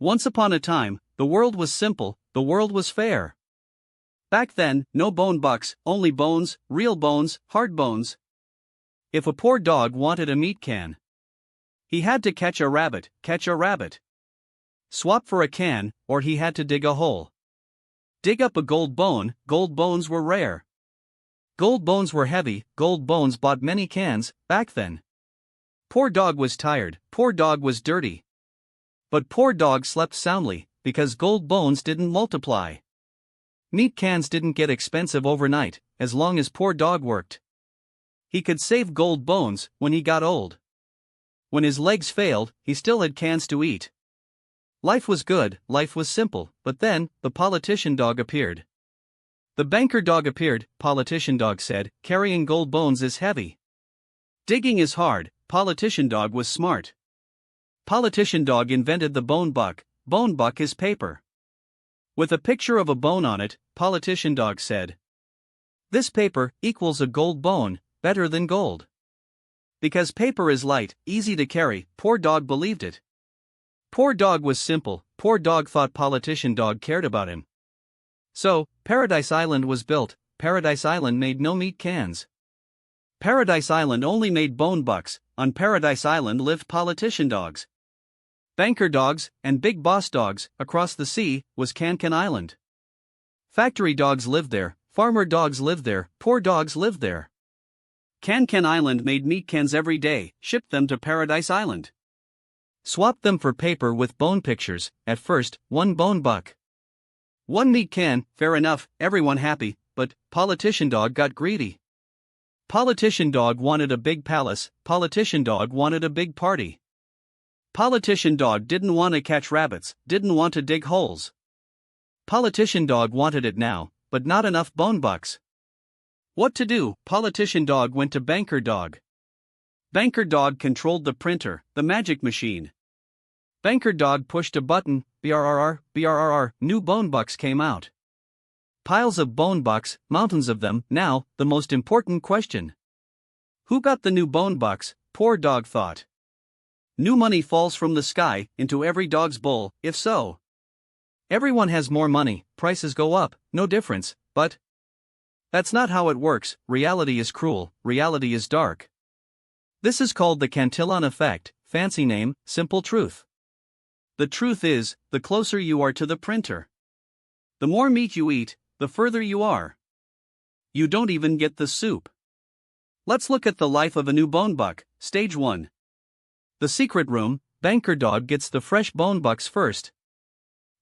Once upon a time, the world was simple, the world was fair. Back then, no bone bucks, only bones, real bones, hard bones. If a poor dog wanted a meat can, he had to catch a rabbit, swap for a can, or he had to dig a hole. Dig up a gold bones were rare. Gold bones were heavy, gold bones bought many cans, back then. Poor dog was tired, poor dog was dirty. But poor dog slept soundly, because gold bones didn't multiply. Meat cans didn't get expensive overnight, as long as poor dog worked. He could save gold bones when he got old. When his legs failed, he still had cans to eat. Life was good, life was simple, but then, the politician dog appeared. The banker dog appeared, politician dog said, carrying gold bones is heavy. Digging is hard, politician dog was smart. Politician dog invented the bone buck is paper. With a picture of a bone on it, politician dog said, "This paper equals a gold bone, better than gold." Because paper is light, easy to carry, poor dog believed it. Poor dog was simple, poor dog thought politician dog cared about him. So, Paradise Island was built. Paradise Island made no meat cans. Paradise Island only made bone bucks. On Paradise Island lived politician dogs, banker dogs, and big boss dogs. Across the sea was Cantillon Island. Factory dogs lived there, farmer dogs lived there, poor dogs lived there. Cantillon Island made meat cans every day, shipped them to Paradise Island. Swapped them for paper with bone pictures, at first, one bone buck. One meat can, fair enough, everyone happy, but politician dog got greedy. Politician dog wanted a big palace, politician dog wanted a big party. Politician dog didn't want to catch rabbits, didn't want to dig holes. Politician dog wanted it now, but not enough bone bucks. What to do? Politician dog went to banker dog. Banker dog controlled the printer, the magic machine. Banker dog pushed a button, brrr, new bone bucks came out. Piles of bone bucks, mountains of them. Now, the most important question. Who got the new bone bucks? Poor dog thought. New money falls from the sky, into every dog's bowl, if so. Everyone has more money, prices go up, no difference, but that's not how it works. Reality is cruel, reality is dark. This is called the Cantillon Effect, fancy name, simple truth. The truth is, the closer you are to the printer, the more meat you eat, the further you are. You don't even get the soup. Let's look at the life of a new bone buck. Stage 1. The secret room. Banker dog gets the fresh bone bucks first.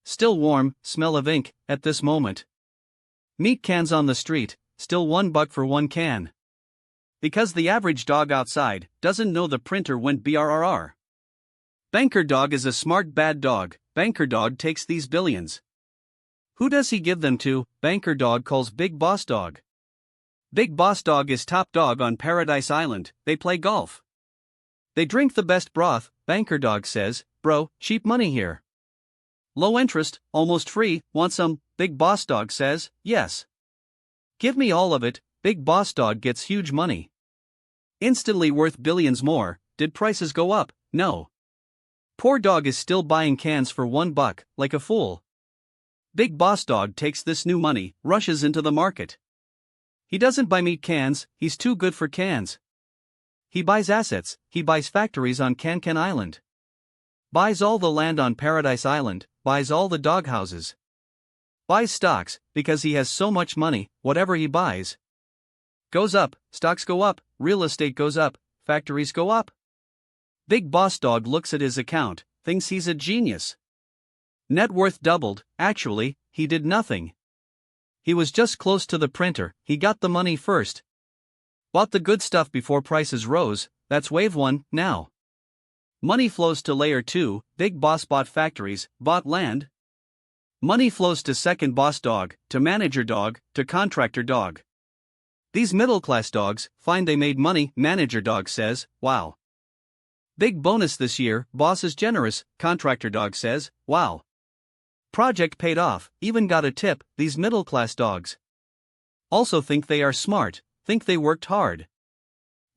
Still warm, smell of ink, at this moment. Meat cans on the street, still $1 for one can. Because the average dog outside doesn't know the printer went brrr. Banker dog is a smart bad dog. Banker dog takes these billions. Who does he give them to? Banker dog calls Big Boss Dog. Big Boss Dog is top dog on Paradise Island. They play golf. They drink the best broth. Banker dog says, "Bro, cheap money here. Low interest, almost free, want some?" Big Boss Dog says, "Yes. Give me all of it." Big Boss Dog gets huge money. Instantly worth billions more. Did prices go up? No. Poor dog is still buying cans for $1, like a fool. Big Boss Dog takes this new money, rushes into the market. He doesn't buy meat cans, he's too good for cans. He buys assets, he buys factories on Cantillon Island. Buys all the land on Paradise Island, buys all the dog houses. Buys stocks, because he has so much money, whatever he buys goes up, stocks go up, real estate goes up, factories go up. Big Boss Dog looks at his account, thinks he's a genius. Net worth doubled. Actually, he did nothing. He was just close to the printer, he got the money first. Bought the good stuff before prices rose. That's wave 1, now. Money flows to layer 2, Big Boss bought factories, bought land. Money flows to second boss dog, to manager dog, to contractor dog. These middle-class dogs find they made money. Manager dog says, "Wow. Big bonus this year, boss is generous." Contractor dog says, "Wow. Project paid off, even got a tip." These middle-class dogs also think they are smart, think they worked hard.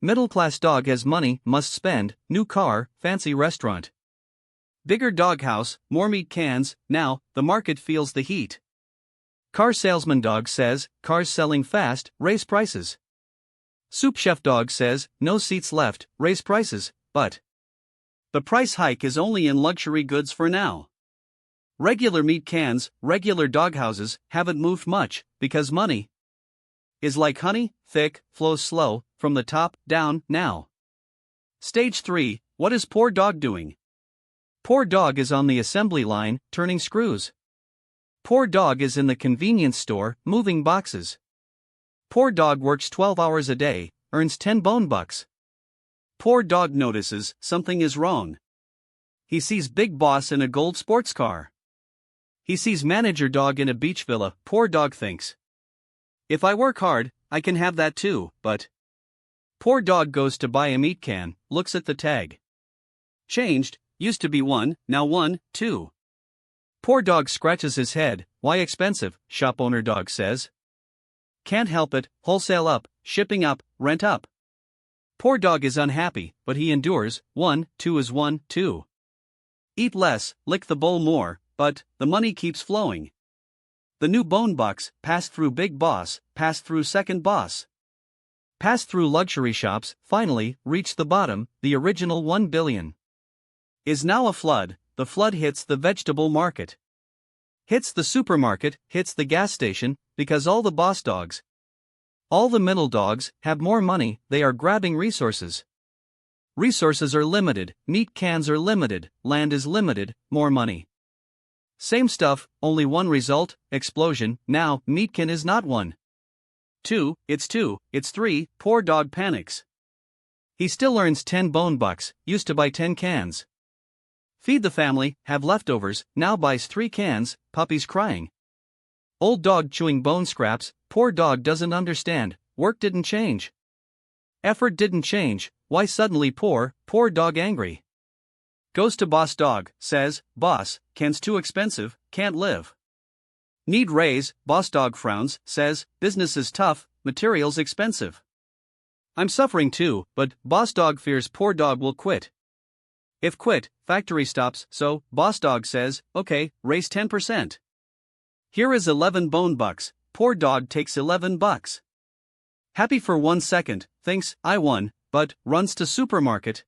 Middle-class dog has money, must spend, new car, fancy restaurant. Bigger doghouse, more meat cans, now, the market feels the heat. Car salesman dog says, cars selling fast, raise prices. Soup chef dog says, no seats left, raise prices, but the price hike is only in luxury goods for now. Regular meat cans, regular doghouses, haven't moved much, because money is like honey, thick, flows slow, from the top, down, now. Stage 3, what is poor dog doing? Poor dog is on the assembly line, turning screws. Poor dog is in the convenience store, moving boxes. Poor dog works 12 hours a day, earns 10 bone bucks. Poor dog notices something is wrong. He sees Big Boss in a gold sports car. He sees manager dog in a beach villa. Poor dog thinks, if I work hard, I can have that too, but poor dog goes to buy a meat can, looks at the tag. Changed, used to be 1, now 1, 2. Poor dog scratches his head, why expensive, shop owner dog says. Can't help it, wholesale up, shipping up, rent up. Poor dog is unhappy, but he endures, 1, 2 is 1, 2. Eat less, lick the bowl more, but the money keeps flowing. The new bone bucks, passed through Big Boss, passed through Second Boss. Passed through luxury shops, finally, reached the bottom, the original 1 billion. Is now a flood, the flood hits the vegetable market. Hits the supermarket, hits the gas station, because all the boss dogs, all the middle dogs, have more money, they are grabbing resources. Resources are limited, meat cans are limited, land is limited, more money. Same stuff, only one result, explosion. Now, meat can is not 1. 2, it's 2, it's 3, poor dog panics. He still earns 10 bone bucks, used to buy 10 cans. Feed the family, have leftovers, now buys 3 cans, puppies crying. Old dog chewing bone scraps, poor dog doesn't understand, work didn't change. Effort didn't change, why suddenly poor dog angry. Goes to boss dog, says, boss, cans too expensive, can't live. Need raise, boss dog frowns, says, business is tough, materials expensive. I'm suffering too, but boss dog fears poor dog will quit. If quit, factory stops, so, boss dog says, okay, raise 10%. Here is 11 bone bucks, poor dog takes 11 bucks. Happy for 1 second, thinks, I won, but, runs to supermarket.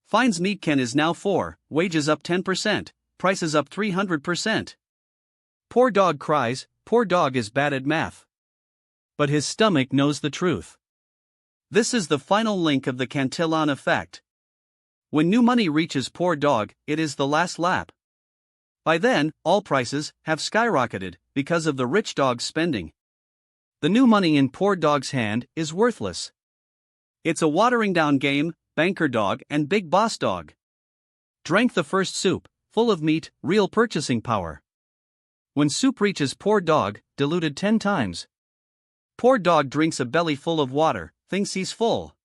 Finds meat can is now 4, wages up 10%, prices up 300%. Poor dog cries, poor dog is bad at math. But his stomach knows the truth. This is the final link of the Cantillon Effect. When new money reaches poor dog, it is the last lap. By then, all prices have skyrocketed because of the rich dog's spending. The new money in poor dog's hand is worthless. It's a watering down game, banker dog and big boss dog. Drank the first soup, full of meat, real purchasing power. When soup reaches poor dog, diluted 10 times. Poor dog drinks a belly full of water, thinks he's full.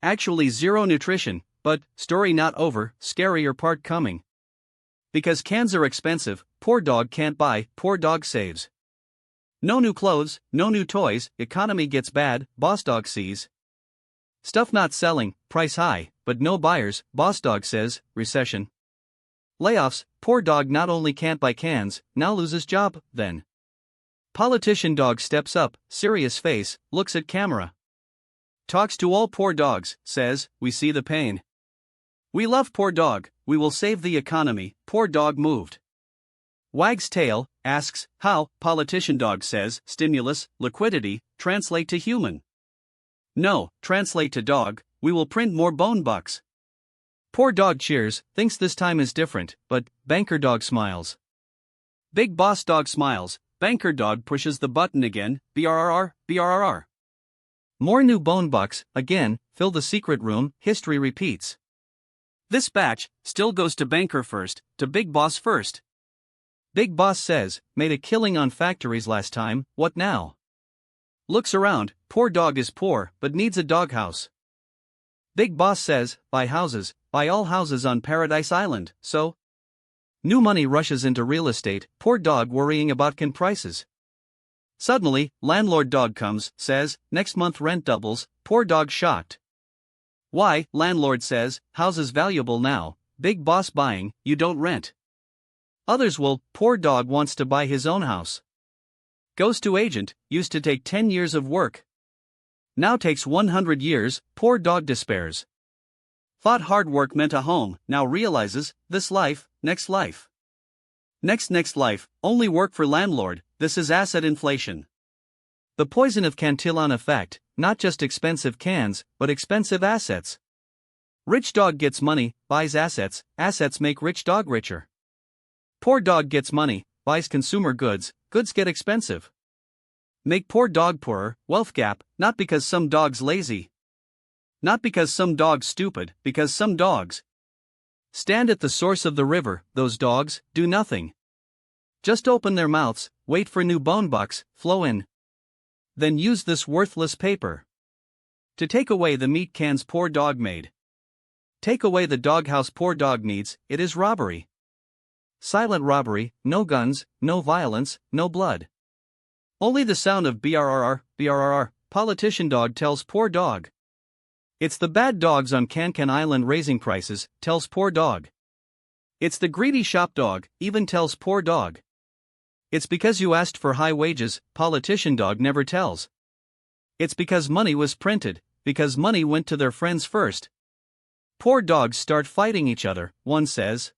Actually zero nutrition, but, story not over, scarier part coming. Because cans are expensive, poor dog can't buy, poor dog saves. No new clothes, no new toys, economy gets bad, boss dog sees. Stuff not selling, price high, but no buyers, boss dog says, recession. Layoffs, poor dog not only can't buy cans, now loses job, then. Politician dog steps up, serious face, looks at camera. Talks to all poor dogs, says, we see the pain. We love poor dog, we will save the economy, poor dog moved. Wags tail, asks, how, politician dog says, stimulus, liquidity, translate to human. No, translate to dog, we will print more bone bucks. Poor dog cheers, thinks this time is different, but, banker dog smiles. Big boss dog smiles, banker dog pushes the button again, brrr, brrr. More new bone bucks, again, fill the secret room, history repeats. This batch, still goes to banker first, to big boss first. Big boss says, made a killing on factories last time, what now? Looks around, poor dog is poor, but needs a doghouse. Big boss says, buy houses, buy all houses on Paradise Island, so? New money rushes into real estate, poor dog worrying about can prices. Suddenly, landlord dog comes, says, next month rent doubles, poor dog shocked. Why, landlord says, house is valuable now, big boss buying, you don't rent. Others will, poor dog wants to buy his own house. Goes to agent, used to take 10 years of work. Now takes 100 years, poor dog despairs. Thought hard work meant a home, now realizes, this life, next life. Next life, only work for landlord, this is asset inflation. The poison of Cantillon Effect, not just expensive cans, but expensive assets. Rich dog gets money, buys assets, assets make rich dog richer. Poor dog gets money, buys consumer goods, goods get expensive. Make poor dog poorer, wealth gap, not because some dog's lazy. Not because some dog's stupid, because some dogs stand at the source of the river, those dogs do nothing. Just open their mouths, wait for new bone bucks, flow in. Then use this worthless paper to take away the meat cans poor dog made. Take away the doghouse poor dog needs, it is robbery. Silent robbery, no guns, no violence, no blood. Only the sound of brrr, brrr, politician dog tells poor dog. It's the bad dogs on Cantillon Island raising prices, tells poor dog. It's the greedy shop dog, even tells poor dog. It's because you asked for high wages, politician dog never tells. It's because money was printed, because money went to their friends first. Poor dogs start fighting each other, one says,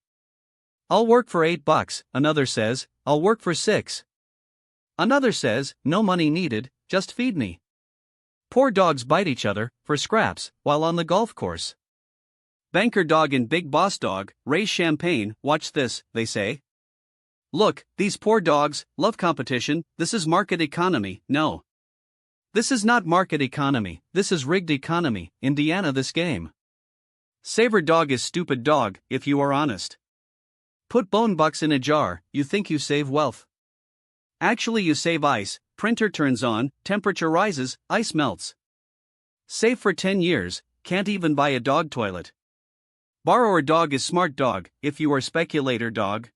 I'll work for $8, another says, I'll work for $6. Another says, no money needed, just feed me. Poor dogs bite each other, for scraps, while on the golf course. Banker dog and big boss dog, raise champagne, watch this, they say. Look, these poor dogs, love competition, this is market economy, no. This is not market economy, this is rigged economy, Indiana this game. Saver dog is stupid dog, if you are honest. Put bone bucks in a jar, you think you save wealth. Actually you save ice, printer turns on, temperature rises, ice melts. Save for 10 years, can't even buy a dog toilet. Borrower dog is smart dog, if you are speculator dog.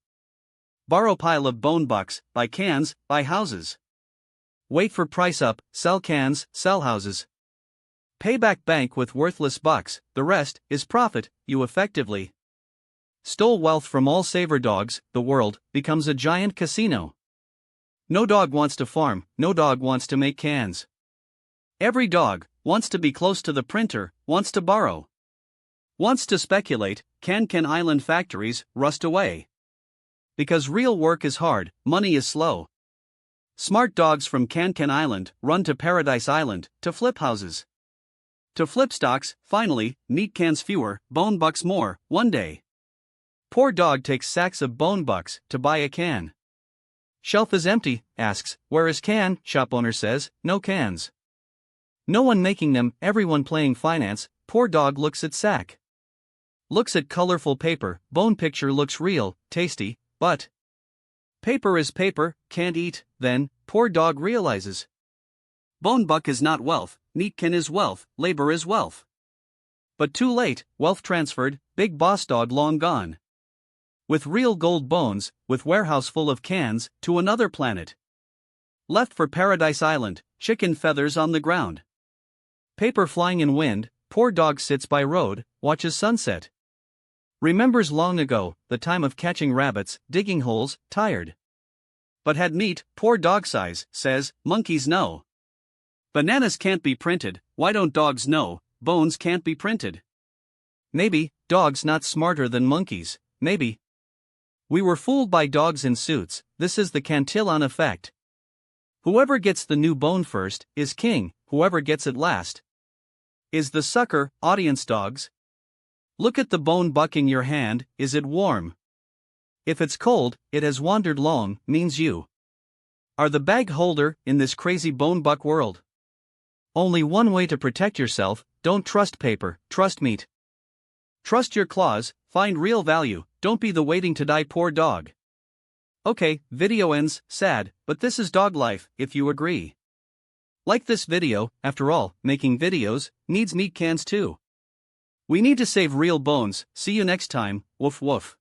Borrow pile of bone bucks, buy cans, buy houses. Wait for price up, sell cans, sell houses. Pay back bank with worthless bucks, the rest is profit, you effectively stole wealth from all saver dogs, the world becomes a giant casino. No dog wants to farm, no dog wants to make cans. Every dog wants to be close to the printer, wants to borrow. Wants to speculate, Cantillon Island factories rust away. Because real work is hard, money is slow. Smart dogs from Cantillon Island run to Paradise Island to flip houses. To flip stocks, finally, meat cans fewer, bone bucks more, one day. Poor dog takes sacks of bone bucks to buy a can. Shelf is empty, asks, where is can? Shop owner says, no cans. No one making them, everyone playing finance, poor dog looks at sack. Looks at colorful paper, bone picture looks real, tasty, but paper is paper, can't eat, then, poor dog realizes. Bone buck is not wealth, meat can is wealth, labor is wealth. But too late, wealth transferred, big boss dog long gone. With real gold bones, with warehouse full of cans, to another planet. Left for Paradise Island, chicken feathers on the ground. Paper flying in wind, poor dog sits by road, watches sunset. Remembers long ago, the time of catching rabbits, digging holes, tired. But had meat, poor dog sighs, says, monkeys know. Bananas can't be printed, why don't dogs know, bones can't be printed. Maybe, dogs not smarter than monkeys, maybe. We were fooled by dogs in suits, this is the Cantillon Effect. Whoever gets the new bone first, is king, whoever gets it last is the sucker, audience dogs. Look at the bone buck in your hand, is it warm? If it's cold, it has wandered long, means you are the bag holder in this crazy bone buck world. Only one way to protect yourself, don't trust paper, trust meat. Trust your claws, find real value, don't be the waiting to die poor dog. Okay, video ends, sad, but this is dog life, if you agree. Like this video, after all, making videos needs meat cans too. We need to save real bones, see you next time, woof woof.